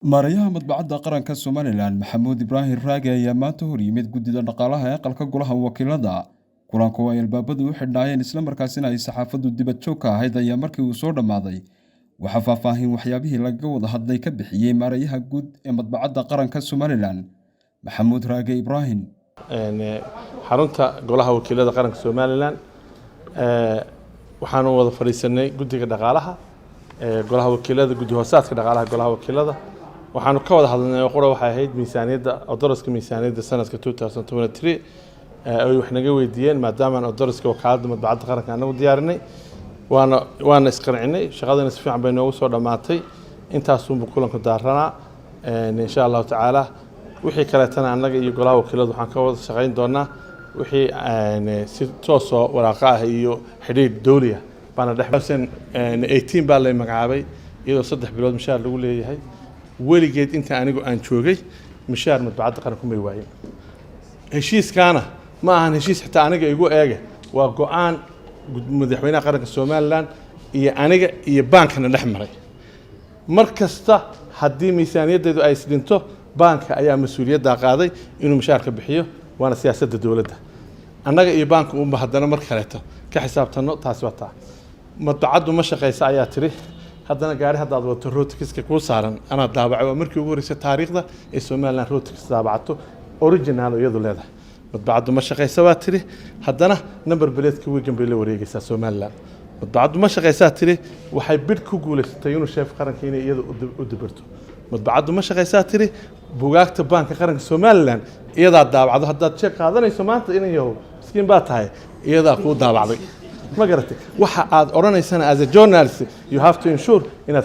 Maarayaha Madbacadda Qaranka Somalilan Maxamuud Ibraahim Raage ayaa maanta hor yimid guddida dhaqaalaha ee aqalka golaha wakiilada. Kulanku ay albaabadu u xidhnaayeen isla markaasina ay saxaafaddu dibad joog ka ahayd ayaa markii uu soo dhammaaday waxaa faahfaahin waxyaabihii laga wada hadlay ka bixiyey maarayaha guud ee Madbacadda Qaranka Somalilan Maxamuud Raage Ibraahim. xarunta golaha wakiilada qaranka Somalilan waxaanu wada fariisanay guddiga dhaqaalaha golaha wakiilada guddi hoosaadka dhaqaalaha golaha wakiilada waxaanu ka wada hadlaynay qora waxay ahayd miisaaniyadda daraska miisaaniyadda sanadka 2023 ay wax naga weydiiyeen maadaama aan daraska wakaaladda madbacadda qaranka anagu diyaarinay waana isqarcinay shaqadana si fiican bay noogu soo dhamaatay intaas uu kulanku daaranaa insha Allah taala wixii kale tan anaga iyo golaha wakiilada waxaan ka wada shaqayn doonaa wixii si toos ah waraaqa ah iyo xiriir dawli ah bana dhaxsan 18 baa la magacaabay iyadoo 3 bilood mushaar lagu leeyahay weligeed inta anigu aan joogay mushaar madbacadda qaranku may waayeen heshiiskaana ma ahan heshiis xitaa aniga igu eega waa go'aan madaxweynaha qaranka Somaliland iyo aniga iyo baankana dhex maray markasta haddii miisaaniyaddeedu ay isdhinto baanka ayaa mas'uuliyadda qaaday inuu mushaarka bixiyo waana siyaasadda dawladda annaga iyo baanka uu haddana mar kaleeto ka xisaabtano taas wata madbacaddu ma shaqeysa ayaa tiri haddana gaari haddaad wato rotikiska ku saaran ana daabacay waa markii ugu horeysay taariikhda ee Somaliland rotikis daabacato original iyadu leedahay madbacaddu ma shaqeysa waa tiri haddana number plate-ka weegan bay la wareegaysaa Somaliland madbacaddu ma shaqeysa tiri waxay bid ku guuleysatay inuu sheef qaranka inay iyadu u dabarto madbacaddu ma shaqeysa tiri buugaagta baanka qaranka Somaliland iyada daabacdo haddaad sheeg qaadanayso maanta inay yahay miskiin baa tahay iyada ku daabacday ma garatay waxa aad oranaysana as a journalist you have to ensure inaad